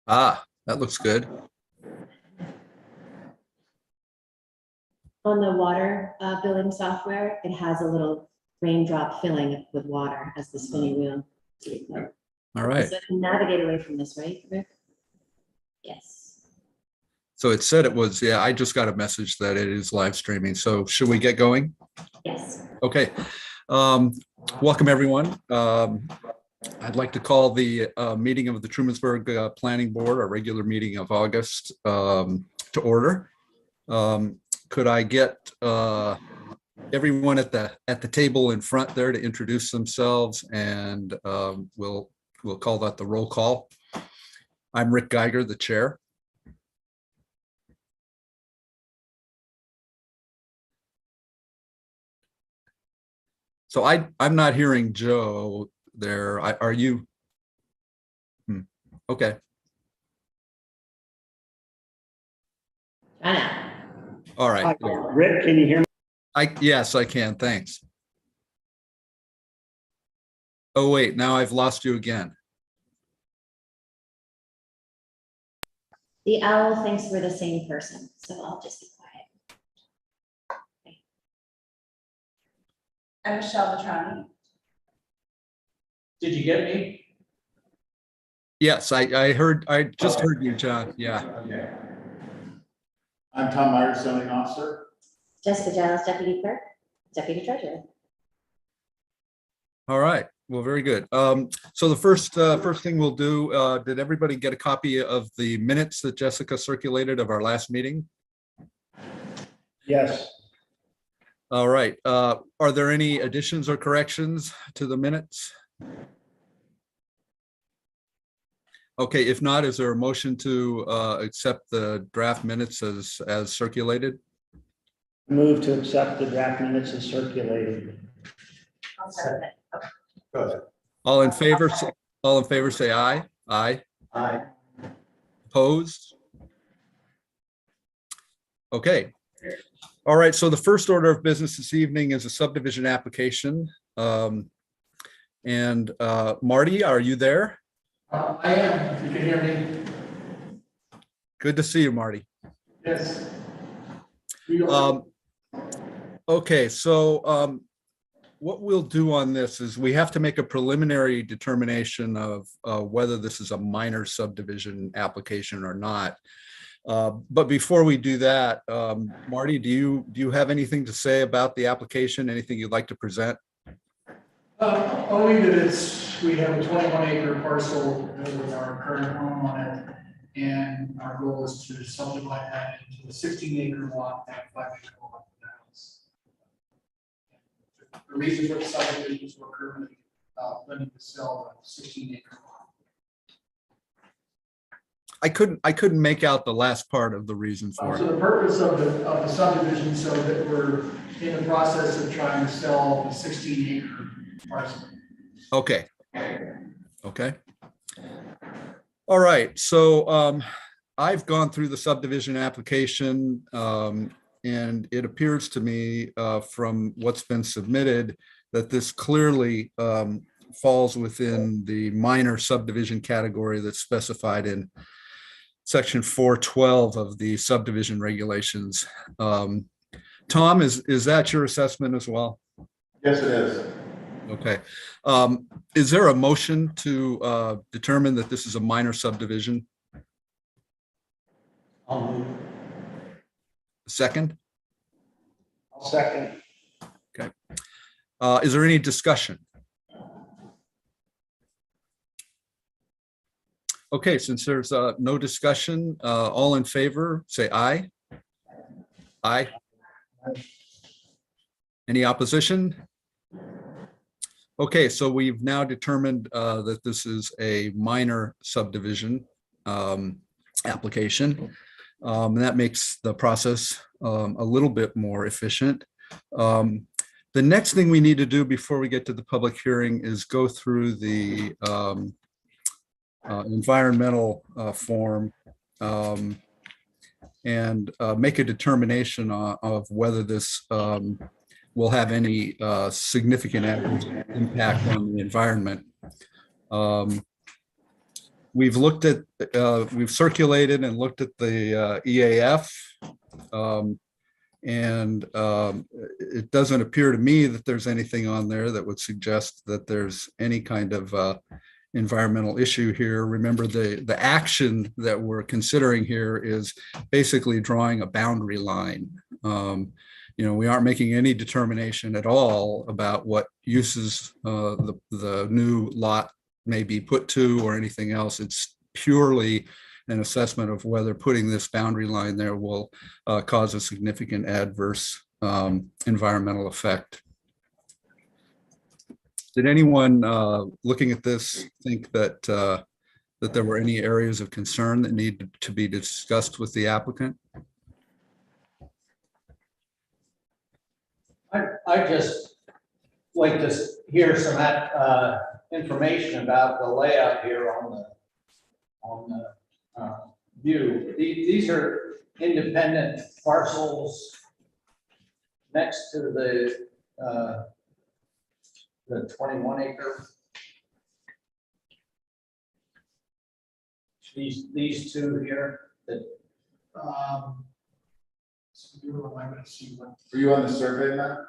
Ah, that looks good. On the water billing software, it has a little raindrop filling with water as the spinning wheel. All right. So I can navigate away from this, right, Rick? Yes. So it said it was, yeah, I just got a message that it is live streaming. So should we get going? Yes. Okay. Welcome, everyone. I'd like to call the meeting of the Trumansburg Planning Board, our regular meeting of August, to order. Could I get everyone at the table in front there to introduce themselves, and we'll call that the roll call. I'm Rick Geiger, the chair. So I'm not hearing Joe there. Are you? Okay. All right. Rick, can you hear me? Yes, I can. Thanks. Oh, wait, now I've lost you again. The owl thinks we're the same person, so I'll just be quiet. Okay. I'm Michelle Vetrani. Did you get me? Yes, I just heard you, John. Yeah. Okay. I'm Tom Myers, zoning officer. Jessica Giles, deputy clerk, deputy treasurer. All right. Well, very good. So the first thing we'll do, did everybody get a copy of the minutes that Jessica circulated of our last meeting? Yes. All right. Are there any additions or corrections to the minutes? Okay, if not, is there a motion to accept the draft minutes as circulated? Move to accept the draft minutes as circulated. I'll start with it. Go ahead. All in favor say aye. Aye. Aye. Opposed? Okay. All right, so the first order of business this evening is a subdivision application. And Marty, are you there? I am, if you can hear me. Good to see you, Marty. Yes. Okay, so what we'll do on this is we have to make a preliminary determination of whether this is a minor subdivision application or not. But before we do that, Marty, do you have anything to say about the application? Anything you'd like to present? Only that we have a 21-acre parcel with our current home on it, and our goal is to subdivide that into a 16-acre lot and 5-acre lot for the house. The reason for the subdivision is we're currently planning to sell a 16-acre lot. I couldn't make out the last part of the reason for So it. the purpose of the subdivision, so that we're in the process of trying to sell the 16-acre parcel. Okay. Okay. All right. So I've gone through the subdivision application, and it appears to me from what's been submitted that this clearly falls within the minor subdivision category that's specified in section 412 of the subdivision regulations. Tom, is that your assessment as well? Yes, it is. Okay. Is there a motion to determine that this is a minor subdivision? I'll move. Second? I'll second. Okay. Is there any discussion? Okay, since there's no discussion, all in favor, say aye. Aye. Any opposition? Okay, so we've now determined that this is a minor subdivision application. And that makes the process a little bit more efficient. The next thing we need to do before we get to the public hearing is go through the environmental form and make a determination of whether this will have any significant adverse impact on the environment. We've looked at, we've circulated and looked at the EAF. And it doesn't appear to me that there's anything on there that would suggest that there's any kind of environmental issue here. Remember, the action that we're considering here is basically drawing a boundary line. We aren't making any determination at all about what uses the new lot may be put to or anything else. It's purely an assessment of whether putting this boundary line there will cause a significant adverse environmental effect. Did anyone looking at this think that that there were any areas of concern that need to be discussed with the applicant? I just like to hear some information about the layout here on the view. These are independent parcels next to the 21 acre. These two here that So I'm gonna see what. Were you on the survey map?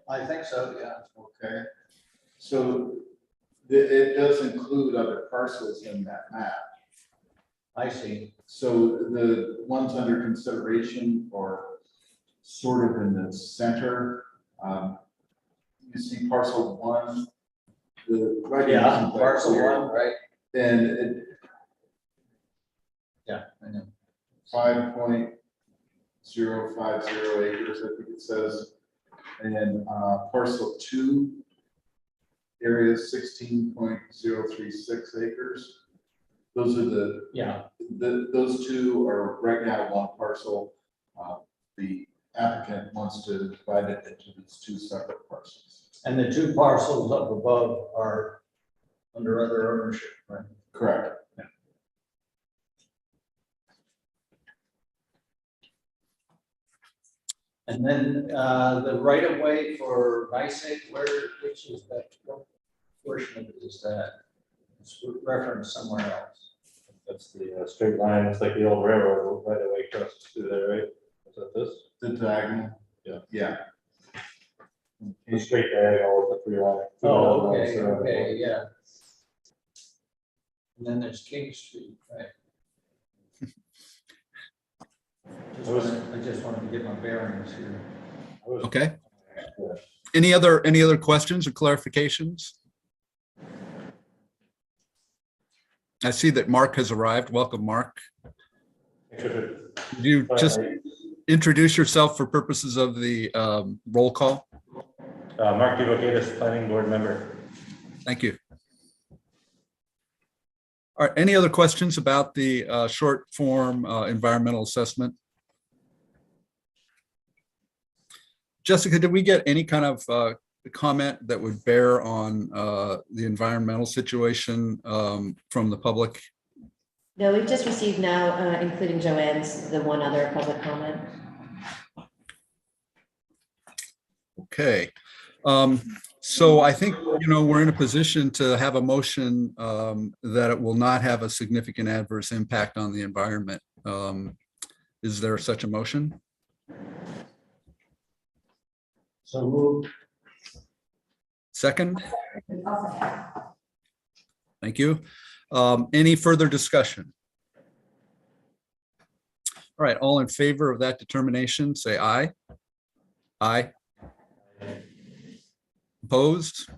I think so, yeah. Okay. So it does include other parcels in that map. I see. So the ones under consideration are sort of in the center. You see parcel 1. The right. Yeah, parcel 1, right? And it Yeah, I know. 5.050 acres, I think it says. And then parcel 2, area 16.036 acres. Those are those two are right now one parcel. The applicant wants to divide it into these 2 separate parcels. And the 2 parcels up above are under other ownership, right? Correct. And then the right of way for NICEAG, which is that, what portion of it is that? It's referenced somewhere else. That's the straight line. It's like the old railroad right away across through there, right? Is that this? The diagonal. Yeah. Yeah. The straight diagonal with the 3 line. Oh, okay, yeah. And then there's King Street, right? I just wanted to get my bearings here. Okay. Any other questions or clarifications? I see that Mark has arrived. Welcome, Mark. Could you just introduce yourself for purposes of the roll call? Mark DeVocatus, planning board member. Thank you. All right, any other questions about the short form environmental assessment? Jessica, did we get any kind of comment that would bear on the environmental situation from the public? No, we've just received now, including Joanne's, the one other public comment. Okay. So I think, we're in a position to have a motion that it will not have a significant adverse impact on the environment. Is there such a motion? So moved. Second? Thank you. Any further discussion? All right, all in favor of that determination, say aye. Aye. Opposed?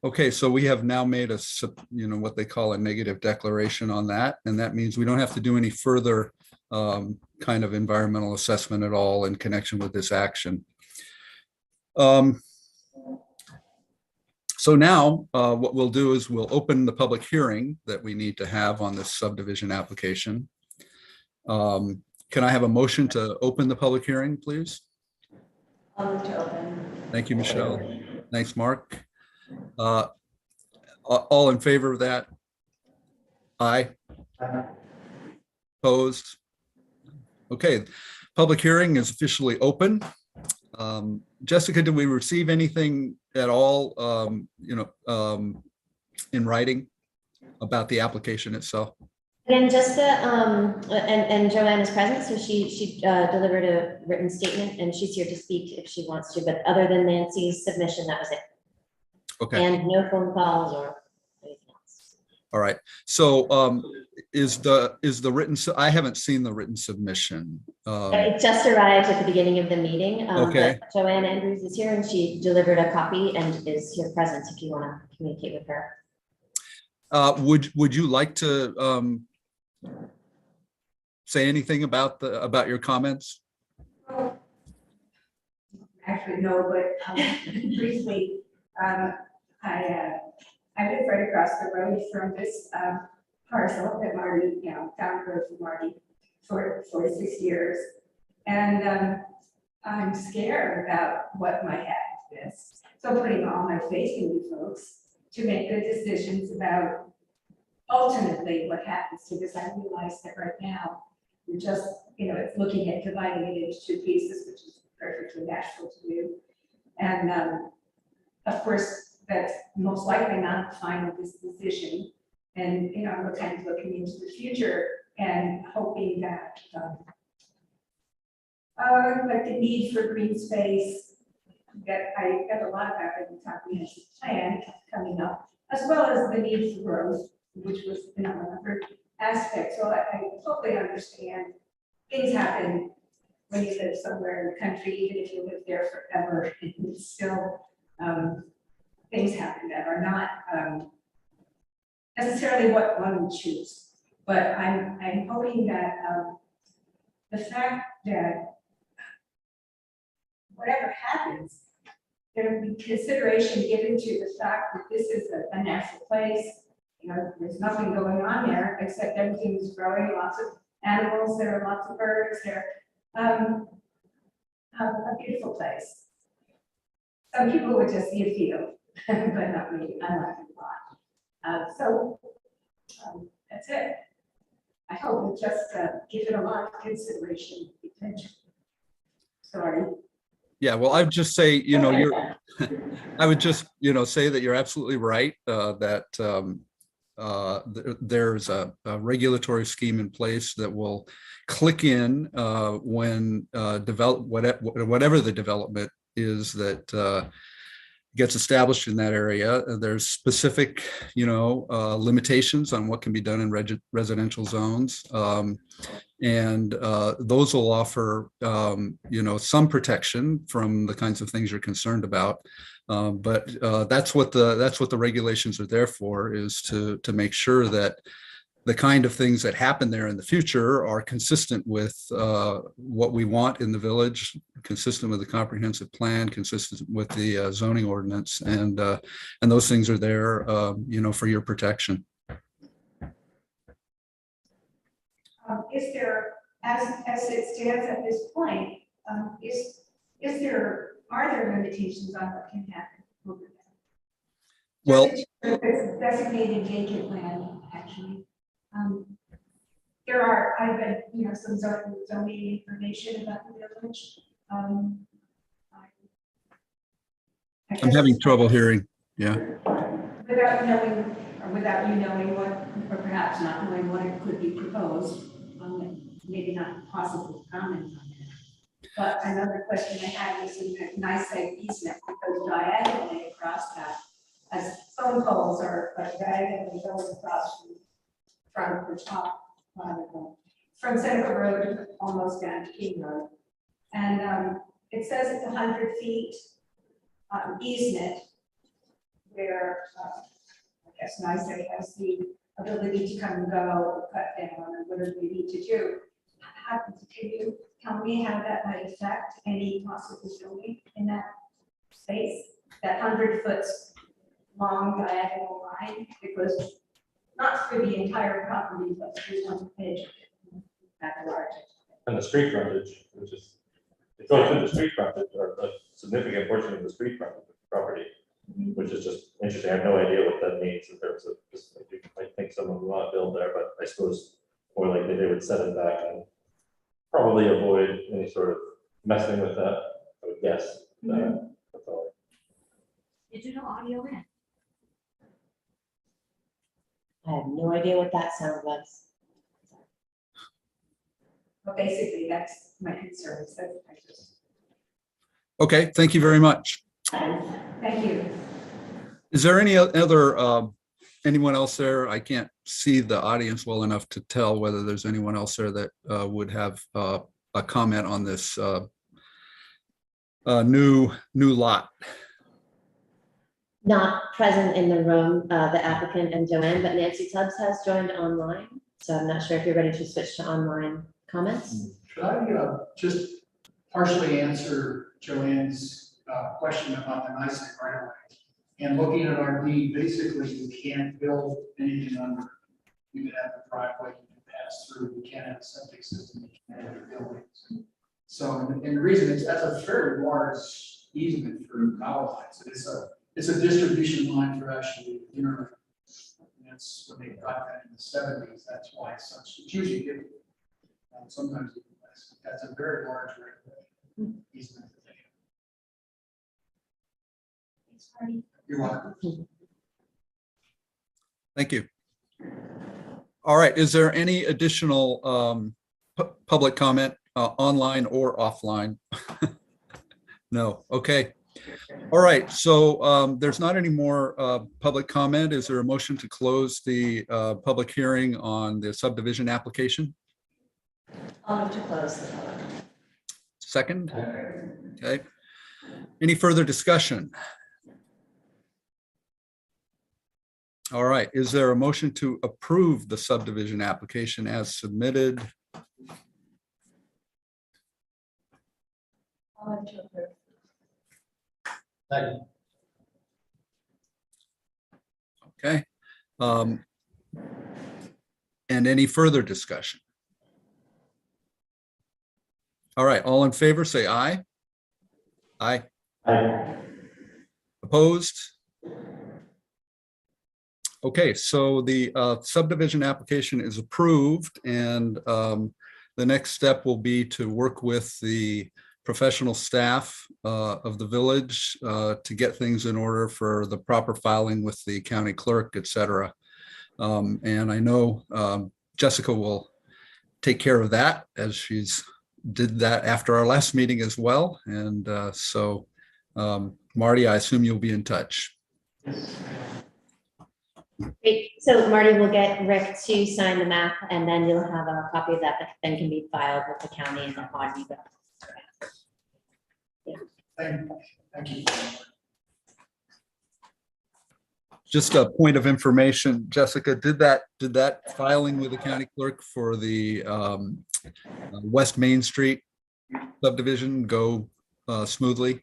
Okay, so we have now made what they call a negative declaration on that, and that means we don't have to do any further kind of environmental assessment at all in connection with this action. So now what we'll do is we'll open the public hearing that we need to have on this subdivision application. Can I have a motion to open the public hearing, please? I'll move to open. Thank you, Michelle. Thanks, Mark. All in favor of that? Aye. Opposed? Okay, public hearing is officially open. Jessica, did we receive anything at all, in writing? about the application itself. Again, just the, and Joanne is present, so she delivered a written statement and she's here to speak if she wants to, but other than Nancy's submission, that was it. Okay, And no phone calls or anything else. all right. So is the written, I haven't seen the written submission. It just arrived at the beginning of the meeting. Okay. But Joanne Andrews is here and she delivered a copy and is here present if you want to communicate with her. Would you like to say anything about your comments? Actually, no, but briefly, I live right across the road from this parcel that Marty, town road from Marty for 46 years. And I'm scared about what might happen to this. So putting all my faith in you folks to make good decisions about ultimately what happens to this. I realize that right now, we're just, it's looking at dividing it into two pieces, which is perfectly natural to do. And of course, that's most likely not the final decision. And, we're kind of looking into the future and hoping that, like the need for green space, that I got a lot about in the comprehensive plan coming up, as well as the need for growth, which was another aspect. So I totally understand things happen when you live somewhere in the country, even if you live there forever, it's still things happen that are not necessarily what one would choose. But I'm hoping that the fact that whatever happens, there will be consideration given to the fact that this is a natural place. There's nothing going on there except everything is growing, lots of animals, there are lots of birds there. A beautiful place. Some people would just see a field, but not me. I like it a lot. So that's it. I hope we'll just give it a lot of consideration. Sorry. Yeah, well, I'd just say, I would just, say that you're absolutely right, that there's a regulatory scheme in place that will click in when whatever the development is that gets established in that area. There's specific, limitations on what can be done in residential zones. And those will offer, some protection from the kinds of things you're concerned about. But that's what the regulations are there for, is to make sure that the kind of things that happen there in the future are consistent with what we want in the village, consistent with the comprehensive plan, consistent with the zoning ordinance, and those things are there, for your protection. Is there, as it stands at this point, are there limitations on what can happen over there? Well, It's designated vacant land, actually. I've been, some zoning information about the village. I'm having trouble hearing. Yeah. Without knowing, or without you knowing what, or perhaps not knowing what it could be proposed, maybe not possible to comment on that. But another question I had was in the nice easement, because diagonally across that, as phone poles are diagonally going across from the top, from Seneca Road almost down to King Road. And it says it's 100 feet easement, where I guess NICEAG has the ability to come and go, or cut down, or whatever they need to do. Can you tell me how that might affect any possible building in that space? That 100-foot long diagonal line, because not through the entire property, but through one edge at the large. And the street frontage, which is, it goes through the street frontage, or a significant portion of the street frontage property, which is just interesting. I have no idea what that means in terms of just, I think someone would want to build there, but I suppose more likely they would set it back and probably avoid any sort of messing with that, I would guess. That's all. Digital audio in. I have no idea what that sound was. But basically, that's my concern, so I just, Okay, thank you very much. thank you. Is there any other, anyone else there? I can't see the audience well enough to tell whether there's anyone else there that would have a comment on this new lot. Not present in the room, the applicant and Joanne, but Nancy Tubbs has joined online. So I'm not sure if you're ready to switch to online comments. Should I just partially answer Joanne's question about the NICEAG right away? And looking at our deed, basically you can't build anything under. You can have the driveway, you can pass through, you can't have a septic system, you can't have your buildings. So, and the reason is that's a very large easement for power lines. It's a distribution line for actually internet. And that's when they got that in the 70s. That's why it's such, it's usually given. Sometimes even less. That's a very large easement. You're welcome. Thank you. All right, is there any additional public comment, online or offline? No, okay. All right, so there's not any more public comment. Is there a motion to close the public hearing on the subdivision application? I'll move to close the public. Second? Okay. Any further discussion? All right, is there a motion to approve the subdivision application as submitted? I'll move to approve. Second. Okay. And any further discussion? All right, all in favor, say aye. Aye. Opposed? Okay, so the subdivision application is approved, and the next step will be to work with the professional staff of the village to get things in order for the proper filing with the county clerk, et cetera. And I know Jessica will take care of that, as she's did that after our last meeting as well. And so Marty, I assume you'll be in touch. Great. So Marty will get Rick to sign the map, and then you'll have a copy of that that then can be filed with the county and the body. Thank you. Just a point of information, Jessica, did that filing with the county clerk for the West Main Street subdivision go smoothly?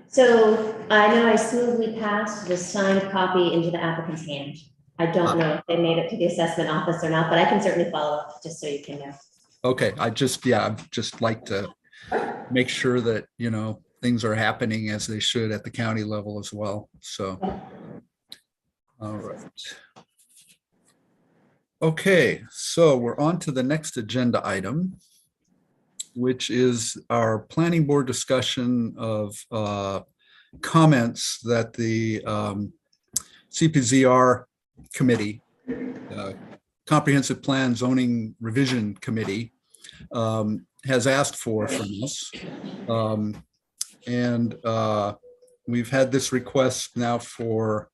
So I know I smoothly passed the signed copy into the applicant's hand. I don't know if they made it to the assessment office or not, but I can certainly follow up just so you can know. Okay, I'd just like to make sure that, you know, things are happening as they should at the county level as well, so. All right. Okay, so we're on to the next agenda item, which is our planning board discussion of comments that the CPZR committee, Comprehensive Plan Zoning Revision Committee, has asked for from us. And we've had this request now for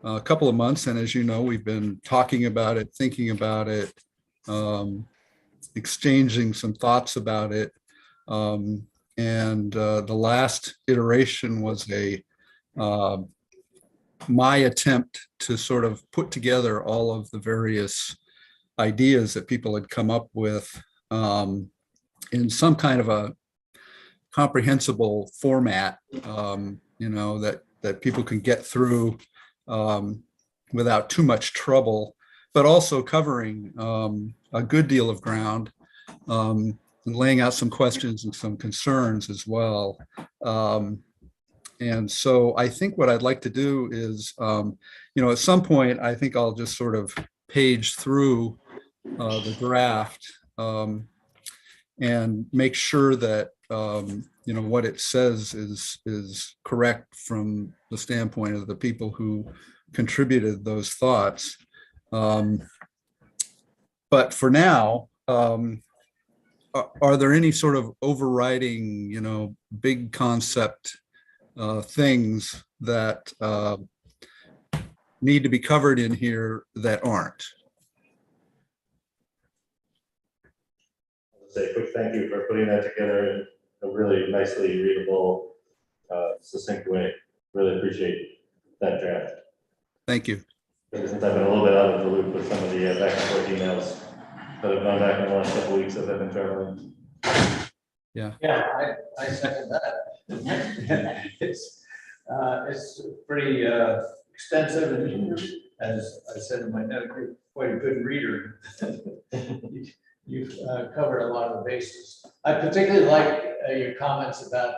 a couple of months, and as you know, we've been talking about it, thinking about it, exchanging some thoughts about it. And the last iteration was my attempt to sort of put together all of the various ideas that people had come up with in some kind of a comprehensible format, you know, that people can get through without too much trouble, but also covering a good deal of ground, and laying out some questions and some concerns as well. And so I think what I'd like to do is, you know, at some point, I think I'll just sort of page through the draft and make sure that, you know, what it says is correct from the standpoint of the people who contributed those thoughts. But for now, are there any sort of overriding, big concept things that need to be covered in here that aren't? Say a quick thank you for putting that together in a really nicely readable, succinct way. Really appreciate that draft. Thank you. Since I've been a little bit out of the loop with some of the back and forth emails that have gone back in the last couple of weeks as I've been traveling. Yeah, I second that. It's pretty extensive, and as I said in my note, you're quite a good reader. You've covered a lot of the bases. I particularly like your comments about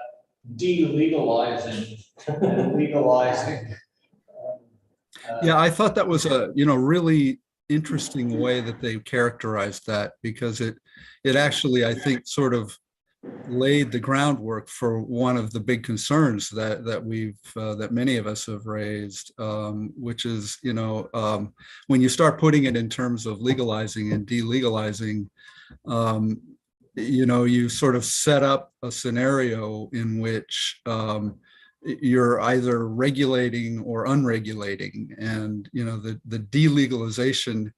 delegalizing and legalizing. Yeah, I thought that was a, really interesting way that they characterized that, because it actually, I think, sort of laid the groundwork for one of the big concerns that that many of us have raised, which is, when you start putting it in terms of legalizing and delegalizing, you sort of set up a scenario in which you're either regulating or unregulating, and the delegalization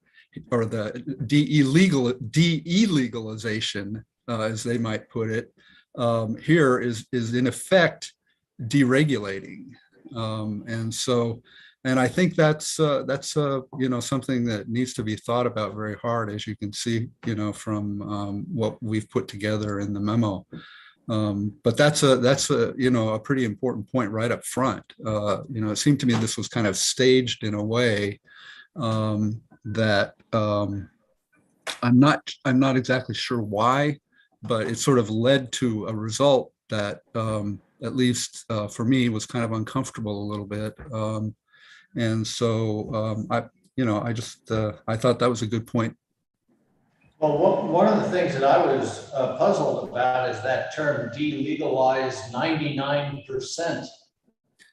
or the de-illegalization, as they might put it, here is in effect deregulating, and I think that's something that needs to be thought about very hard, as you can see, from what we've put together in the memo. But that's a pretty important point right up front. It seemed to me this was kind of staged in a way that I'm not exactly sure why, but it sort of led to a result that at least for me was kind of uncomfortable a little bit. And so I thought that was a good point. Well, one of the things that I was puzzled about is that term delegalize 99%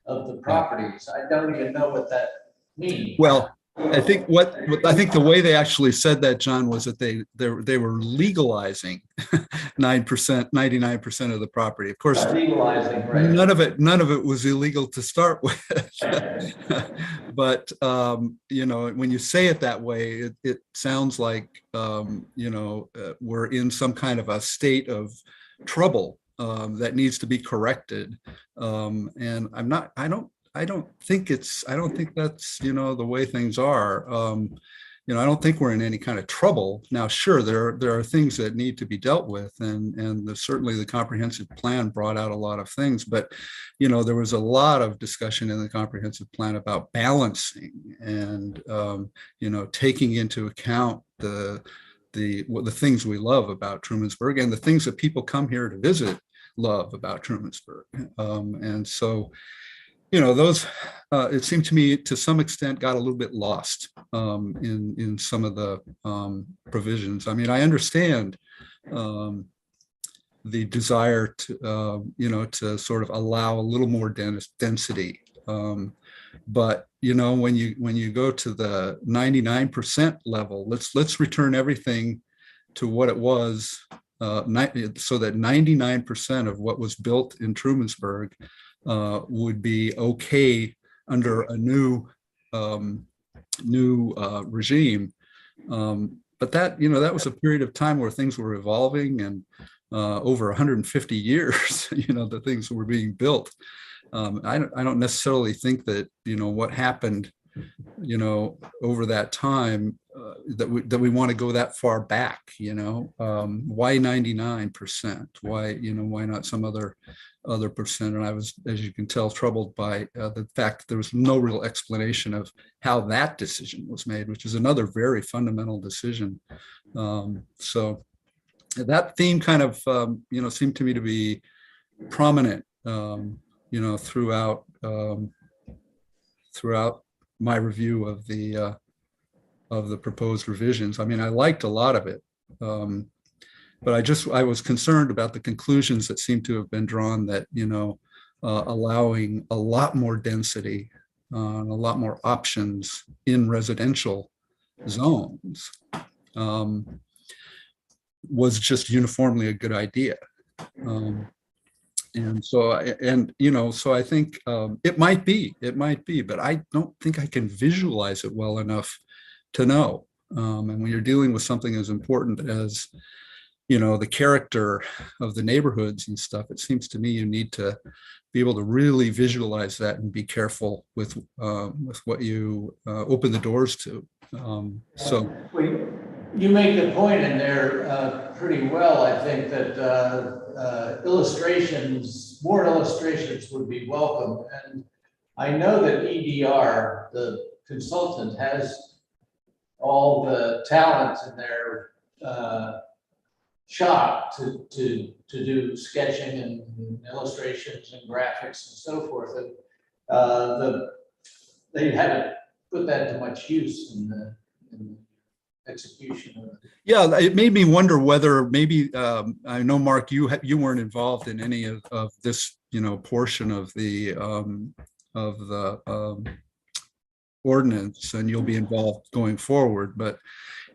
of the properties. I don't even know what that means. Well, I think the way they actually said that, John, was that they were legalizing 99% of the property. Of course, legalizing, right? None of it was illegal to start with. But when you say it that way, it sounds like we're in some kind of a state of trouble that needs to be corrected. And I don't think that's the way things are. I don't think we're in any kind of trouble. Now, sure, there are things that need to be dealt with, and certainly the comprehensive plan brought out a lot of things, but there was a lot of discussion in the comprehensive plan about balancing and taking into account the things we love about Trumansburg and the things that people come here to visit love about Trumansburg. And so those, it seemed to me, to some extent, got a little bit lost in some of the provisions. I mean, I understand the desire to, to sort of allow a little more density. But when you go to the 99% level, let's return everything to what it was, so that 99% of what was built in Trumansburg would be okay under a new regime. But that was a period of time where things were evolving, and over 150 years, the things were being built. I don't necessarily think that what happened over that time that we want to go that far back. Why 99%? Why not some other percent? And I was, as you can tell, troubled by the fact that there was no real explanation of how that decision was made, which is another very fundamental decision. So that theme kind of seemed to me to be prominent throughout my review of the proposed revisions. I mean, I liked a lot of it, but I was concerned about the conclusions that seem to have been drawn, that allowing a lot more density, a lot more options in residential zones was just uniformly a good idea. And so, so I think it might be, but I don't think I can visualize it well enough to know. And when you're dealing with something as important as, the character of the neighborhoods and stuff, it seems to me you need to be able to really visualize that and be careful with what you open the doors to. So you make the point in there pretty well. I think that more illustrations would be welcome. And I know that EDR, the consultant, has all the talent in their shop to do sketching and illustrations and graphics and so forth. And they haven't put that to much use in the execution of it. Yeah, it made me wonder whether maybe I know, Mark, you weren't involved in any of this, portion of the ordinance, and you'll be involved going forward, but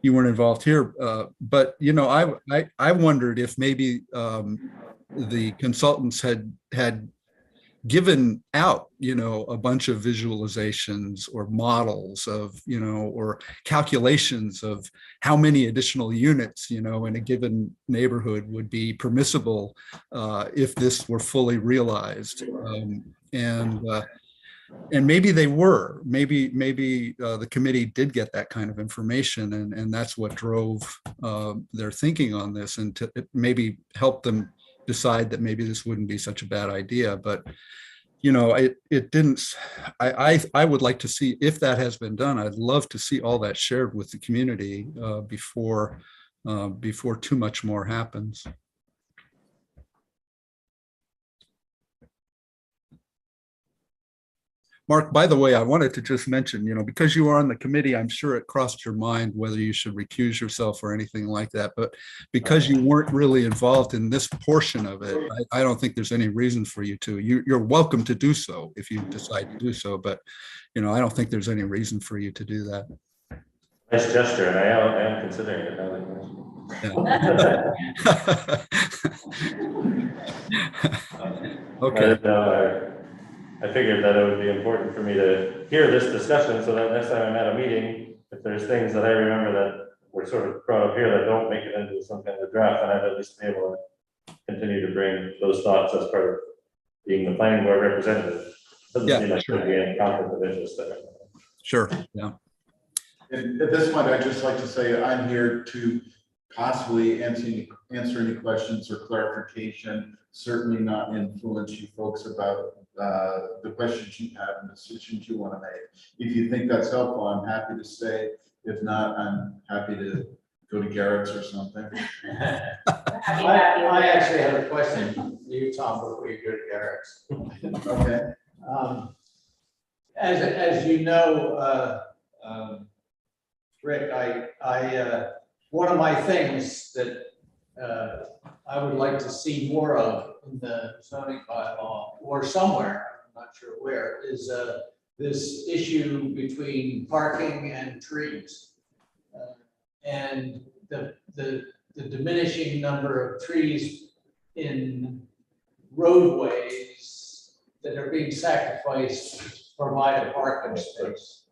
you weren't involved here. But I wondered if maybe the consultants had given out, a bunch of visualizations or models of, or calculations of how many additional units, in a given neighborhood would be permissible if this were fully realized. And maybe they were, maybe the committee did get that kind of information, and that's what drove their thinking on this, and to maybe help them decide that maybe this wouldn't be such a bad idea. But it didn't. I would like to see, if that has been done, I'd love to see all that shared with the community before too much more happens. Mark, by the way, I wanted to just mention, because you are on the committee, I'm sure it crossed your mind whether you should recuse yourself or anything like that. But because you weren't really involved in this portion of it, I don't think there's any reason for you to. You're welcome to do so if you decide to do so. But, I don't think there's any reason for you to do that. Nice gesture, and I am considering it. Yeah. Okay. I figured that it would be important for me to hear this discussion so that next time I'm at a meeting, if there's things that I remember that were sort of brought up here that don't make it into some kind of draft, then I'd at least be able to continue to bring those thoughts as part of being the planning board representative. Doesn't seem like sure. there'd be any conflict of interest there. Sure, yeah. And at this point, I'd just like to say I'm here to possibly answer any questions or clarification, certainly not influence you folks about the questions you have and decisions you want to make. If you think that's helpful, I'm happy to stay. If not, I'm happy to go to Garrett's or something. I actually have a question for you, Tom, before you go to Garrett's. Okay. As you know, Rick, one of my things that I would like to see more of in the zoning bylaw or somewhere, I'm not sure where, is this issue between parking and trees. And the diminishing number of trees in roadways that are being sacrificed to provide a parking space.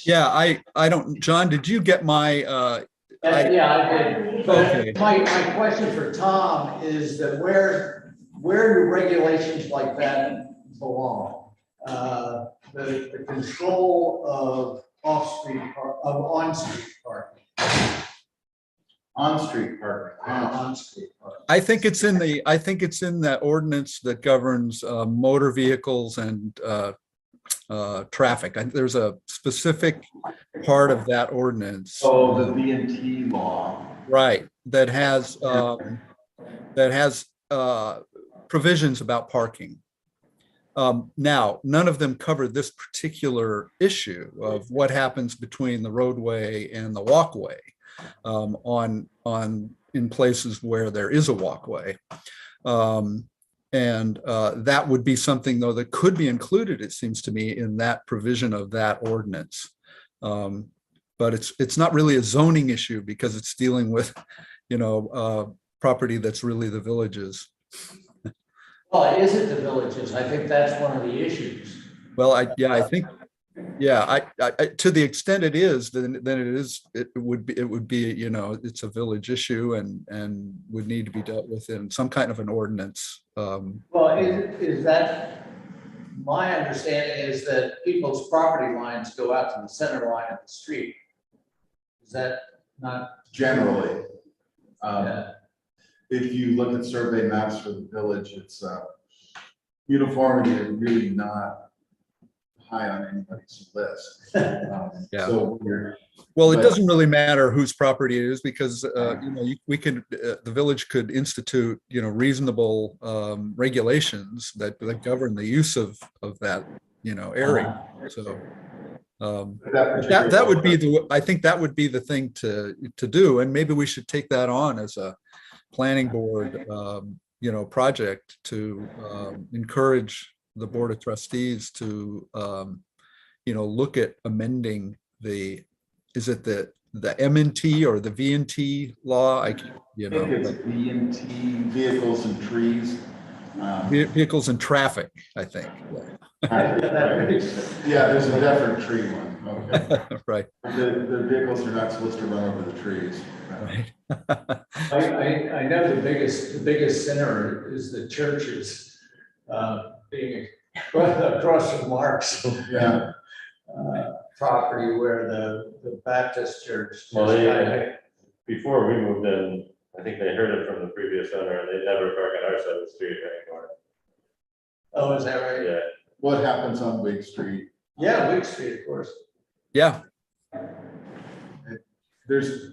Yeah, I don't, John, did you get my Yeah, I did. But okay. My question for Tom is that where do regulations like that belong? The control of on-street parking. On-street parking. On-street parking. I think it's in the ordinance that governs motor vehicles and traffic. There's a specific part of that ordinance. Oh, the B&T law. Right, that has provisions about parking. Now, none of them cover this particular issue of what happens between the roadway and the walkway in places where there is a walkway. And that would be something, though, that could be included, it seems to me, in that provision of that ordinance. But it's not really a zoning issue because it's dealing with, property that's really the village's. Well, is it the villages? I think that's one of the issues. Well, I think, I to the extent it is, then it would be, it's a village issue and would need to be dealt with in some kind of an ordinance. Well, is that, my understanding is that people's property lines go out to the center line of the street. Is that not? Generally. Yeah. If you look at survey maps for the village, it's uniformity is really not high on anybody's list. Yeah. So Well, it but- doesn't really matter whose property it is because, we could, the village could institute, reasonable regulations that govern the use of that, area. So that would be I think that would be the thing to do. And maybe we should take that on as a planning board, project to encourage the Board of Trustees to, look at amending is it the M&T or the V&T law? I think it's V&T, vehicles and trees. Vehicles and traffic, I think. Yeah, there's a different tree one. Okay. Right. The vehicles are not supposed to run over the trees. Right. I know the biggest sinner is the churches being across from Mark's. Yeah. Property where the Baptist church. Well, before we moved in, I think they heard it from the previous owner and they never park on our side of the street anymore. Oh, is that right? Yeah. What happens on Wig Street? Yeah, Wig Street, of course. Yeah. There's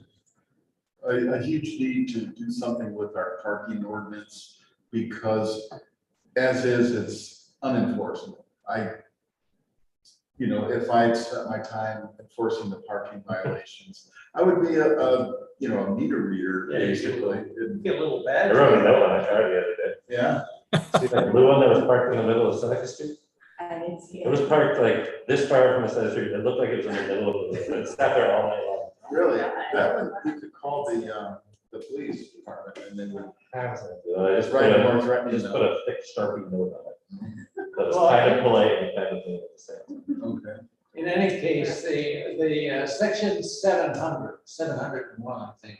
a huge need to do something with our parking ordinance because as is, it's unenforceable. If I'd spent my time enforcing the parking violations, I would be a meter reader, Yeah, basically. Get a little I bad. wrote a note on my car the other day. Yeah. See that blue one that was parked in the middle of Seneca Street? I didn't see It was parked like this far from the side of the street. It looked like it was in the middle of the road. It sat there all night long. Really? That one, you could call the police department and they would I just put write a a, more threatening just put note. a thick Sharpie note on it. But it's kind of polite and kind of thing at the same. Okay. In any case, the section 701, I think,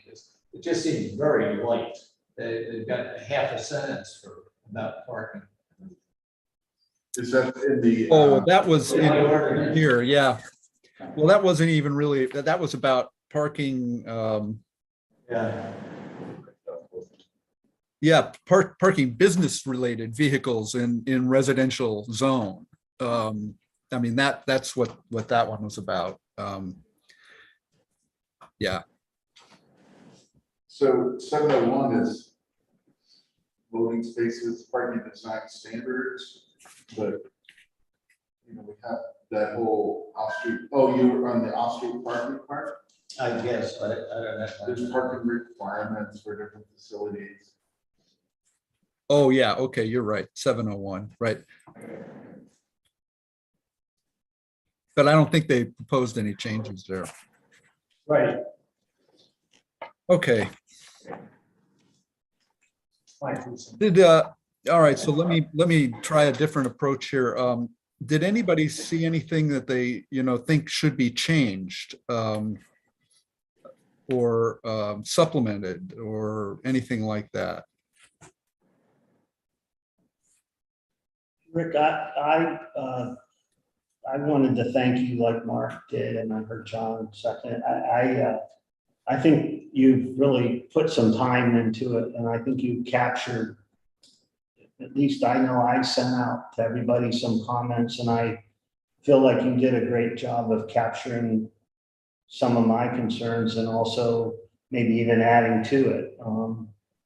it just seems very light. They've got half a sentence about parking. Is that in the? Oh, that was in Yeah. here, yeah. Well, that wasn't even really, that was about parking, Yeah. parking business-related vehicles in residential zone. I mean, that's what that one was about. Yeah, So 701 is loading spaces, parking design standards, but we have that whole off-street, you were on the off-street parking part? I guess, I don't know. There's parking requirements for different facilities. oh, yeah, okay, you're right, 701, right. But I don't think they proposed any changes there. Right. Okay, My two cents. all right, so let me try a different approach here. Did anybody see anything that they, think should be changed? Or supplemented or anything like that? Rick, I wanted to thank you like Mark did, and I heard John second. I think you've really put some time into it, and I think you captured, at least I know I sent out to everybody some comments, and I feel like you did a great job of capturing some of my concerns and also maybe even adding to it.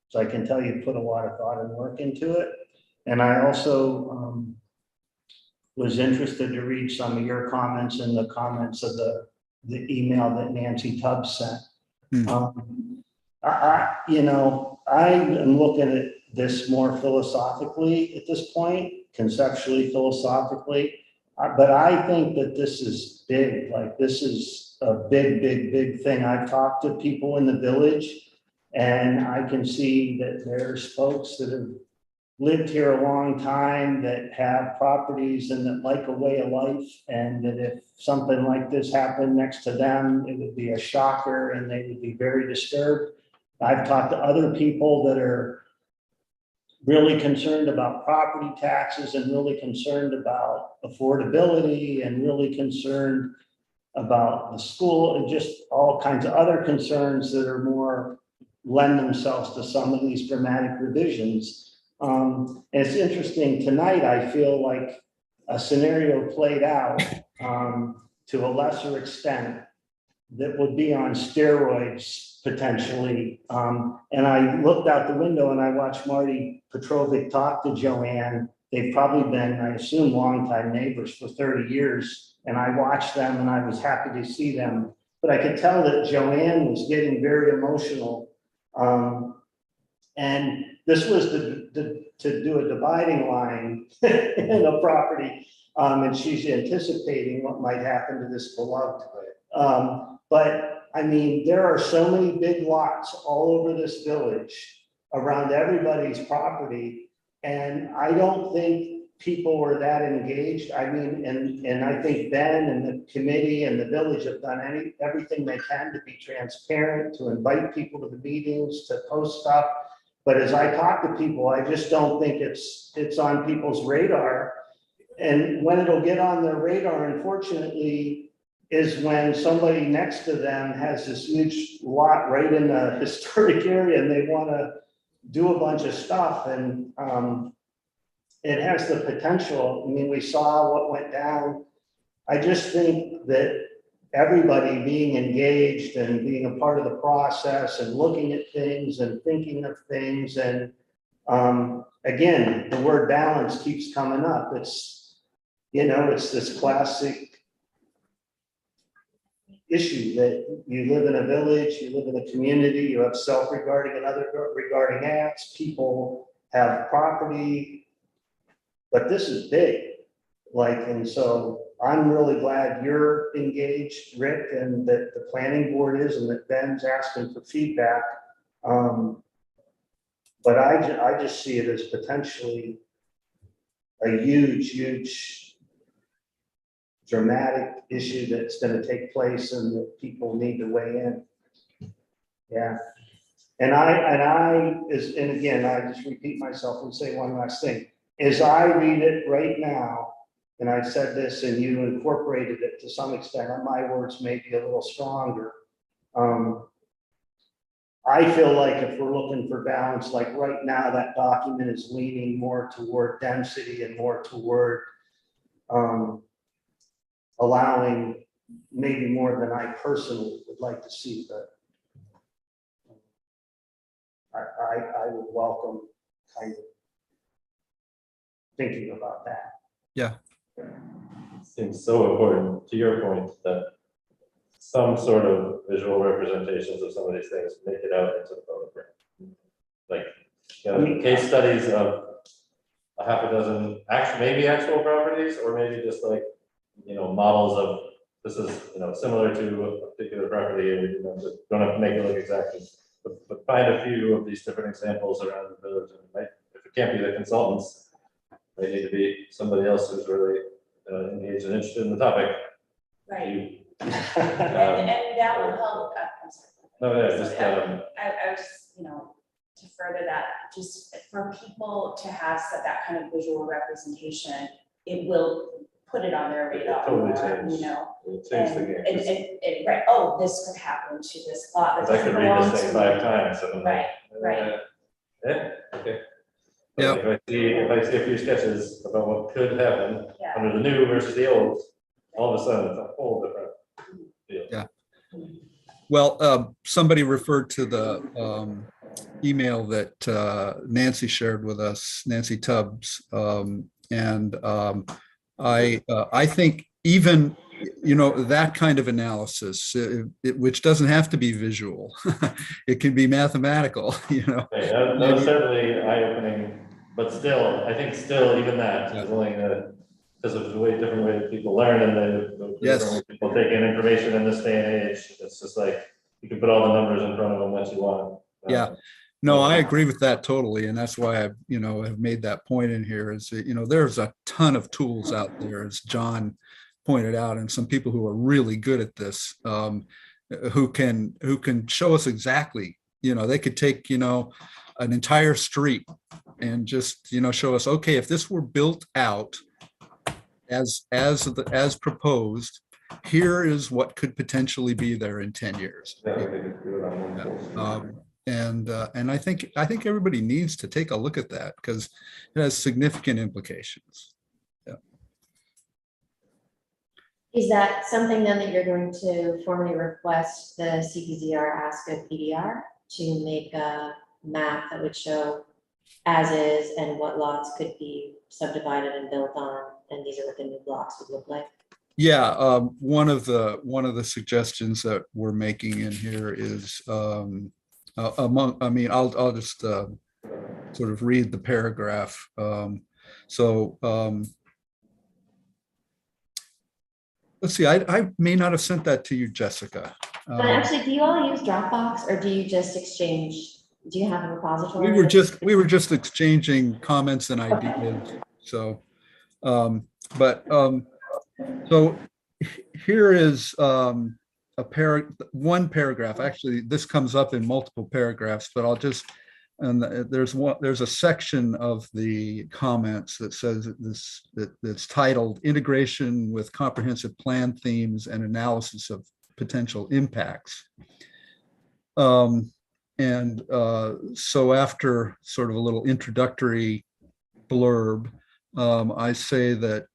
So I can tell you put a lot of thought and work into it. And I also was interested to read some of your comments and the comments of the email that Nancy Tubbs sent. I am looking at this more philosophically at this point, conceptually, philosophically. But I think that this is big, like this is a big thing. I've talked to people in the village and I can see that there's folks that have lived here a long time that have properties and that like a way of life. And that if something like this happened next to them, it would be a shocker and they would be very disturbed. I've talked to other people that are really concerned about property taxes and really concerned about affordability and really concerned about the school and just all kinds of other concerns that are more lend themselves to some of these dramatic revisions. And it's interesting tonight, I feel like a scenario played out to a lesser extent that would be on steroids potentially. And I looked out the window and I watched Marty Petrovic talk to Joanne. They've probably been, I assume, longtime neighbors for 30 years. And I watched them and I was happy to see them. But I could tell that Joanne was getting very emotional. And this was to do a dividing line in a property. And she's anticipating what might happen to this beloved. But I mean, there are so many big lots all over this village around everybody's property. And I don't think people were that engaged. I mean, and I think Ben and the committee and the village have done everything they can to be transparent, to invite people to the meetings, to post stuff. But as I talk to people, I just don't think it's on people's radar. And when it'll get on their radar, unfortunately, is when somebody next to them has this huge lot right in the historic area and they want to do a bunch of stuff. And it has the potential. I mean, we saw what went down. I just think that everybody being engaged and being a part of the process and looking at things and thinking of things. And again, the word balance keeps coming up. It's, you know, it's this classic issue that you live in a village, you live in a community, you have self-regarding and other regarding acts, people have property, but this is big. Like, and so I'm really glad you're engaged, Rick, and that the planning board is, and that Ben's asking for feedback. But I just see it as potentially a huge dramatic issue that's going to take place and that people need to weigh in. Yeah. And again, I just repeat myself and say one last thing. As I read it right now, and I said this and you incorporated it to some extent, and my words may be a little stronger. I feel like if we're looking for balance, like right now, that document is leaning more toward density and more toward allowing maybe more than I personally would like to see, but I would welcome kind of thinking about that. Yeah. Seems so important, to your point, that some sort of visual representations of some of these things make it out into the public realm. Like, you know, case studies of a half a dozen maybe actual properties, or maybe just like, you know, models of this is, you know, similar to a particular property, and you know, don't have to make it look exactly, but find a few of these different examples around the village. And if it can't be the consultants, they need to be somebody else who's really engaged and interested in the topic. Right. And that will help. I'm sorry. No, yeah, just I was just, you know, to further that, just for people to have that kind of visual representation, it will put it on their radar. Totally change. You know, change the game. Right. Oh, this could happen to this lot. I could read this thing 5 times. So right. Yeah. Okay. Yeah. If I see a few sketches about what could happen under the new versus the old, all of a sudden it's a whole different deal. Yeah. Well, somebody referred to the email that Nancy shared with us, Nancy Tubbs, and I think even, you know, that kind of analysis, which doesn't have to be visual, it can be mathematical, you know. That was certainly eye-opening, but still, I think still even that is willing to because there's a way different way that people learn and then Yes. different way people take in information in this day and age. It's just like, you can put all the numbers in front of them once you want. Yeah. No, I agree with that totally. And that's why I, have made that point in here is that, there's a ton of tools out there, as John pointed out, and some people who are really good at this, who can show us exactly, they could take, an entire street and just, show us, okay, if this were built out as proposed, here is what could potentially be there in 10 years. Yeah, they could do it on one post. And I think everybody needs to take a look at that because it has significant implications. Yeah. Is that something then that you're going to formally request the CPZR ask of PDR to make a map that would show as is and what lots could be subdivided and built on, and these are what the new blocks would look like? Yeah, one of the suggestions that we're making in here is I'll just sort of read the paragraph. Let's see, I may not have sent that to you, Jessica. But actually, do you all use Dropbox or do you just exchange? Do you have a repository? We were just exchanging comments and ideas. So, so here is one paragraph. Actually, this comes up in multiple paragraphs, but I'll just, and there's a section of the comments that says that's titled Integration with Comprehensive Plan Themes and Analysis of Potential Impacts. So after sort of a little introductory blurb, I say that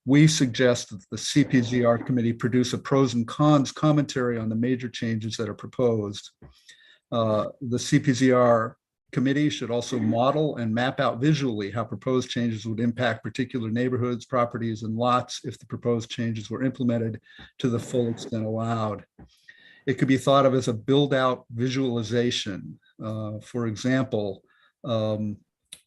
we suggest that the CPZR committee produce a pros and cons commentary on the major changes that are proposed. The CPZR committee should also model and map out visually how proposed changes would impact particular neighborhoods, properties, and lots if the proposed changes were implemented to the full extent allowed. It could be thought of as a build-out visualization. For example,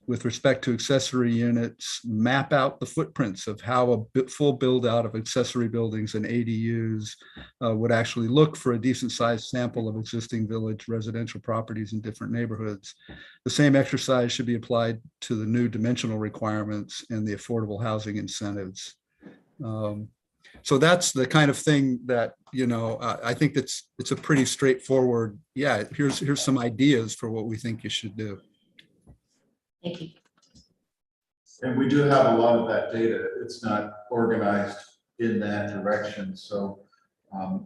with respect to accessory units, map out the footprints of how a full build-out of accessory buildings and ADUs would actually look for a decent-sized sample of existing village residential properties in different neighborhoods. The same exercise should be applied to the new dimensional requirements and the affordable housing incentives. So that's the kind of thing that, I think it's a pretty straightforward, yeah, here's some ideas for what we think you should do. Thank you. And we do have a lot of that data. It's not organized in that direction. So I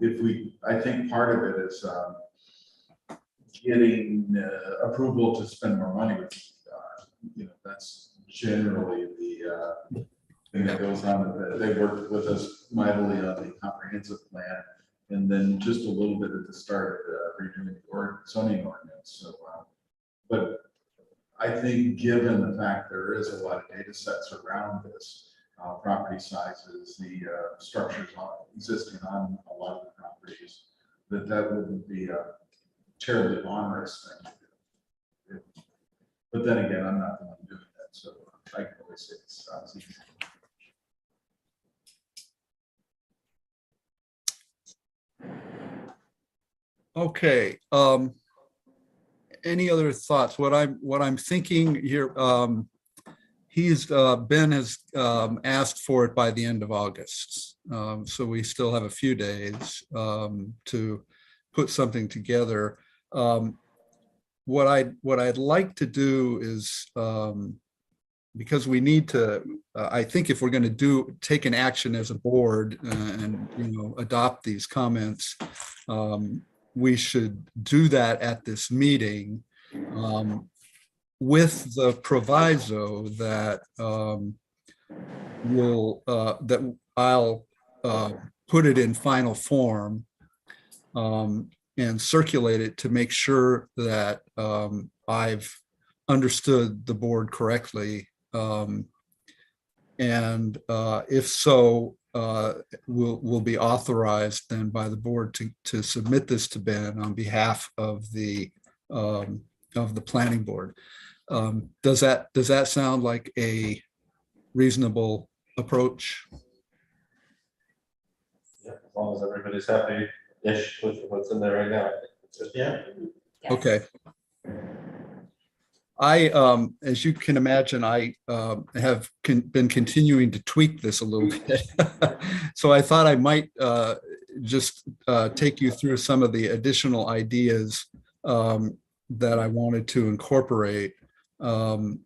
think part of it is getting approval to spend more money. That's generally the thing that goes on. They worked with us mightily on the comprehensive plan, and then just a little bit at the start redoing the zoning ordinance. So, but I think given the fact there is a lot of data sets around this, property sizes, the structures existing on a lot of the properties, that wouldn't be a terribly onerous thing to do. But then again, I'm not the one doing that, so I can always say it sounds easy. Okay. Any other thoughts? What I'm thinking here, Ben has asked for it by the end of August. So we still have a few days to put something together. What I'd like to do is, because we need to, I think if we're going to take an action as a board and adopt these comments, we should do that at this meeting with the proviso that I'll put it in final form and circulate it to make sure that I've understood the board correctly. And if so, will be authorized then by the board to submit this to Ben on behalf of the planning board. Does that sound like a reasonable approach? Yeah, as long as everybody's happy-ish with what's in there right now. I think it's good. Yeah. Yes. Okay. As you can imagine, I have been continuing to tweak this a little bit. So I thought I might just take you through some of the additional ideas that I wanted to incorporate and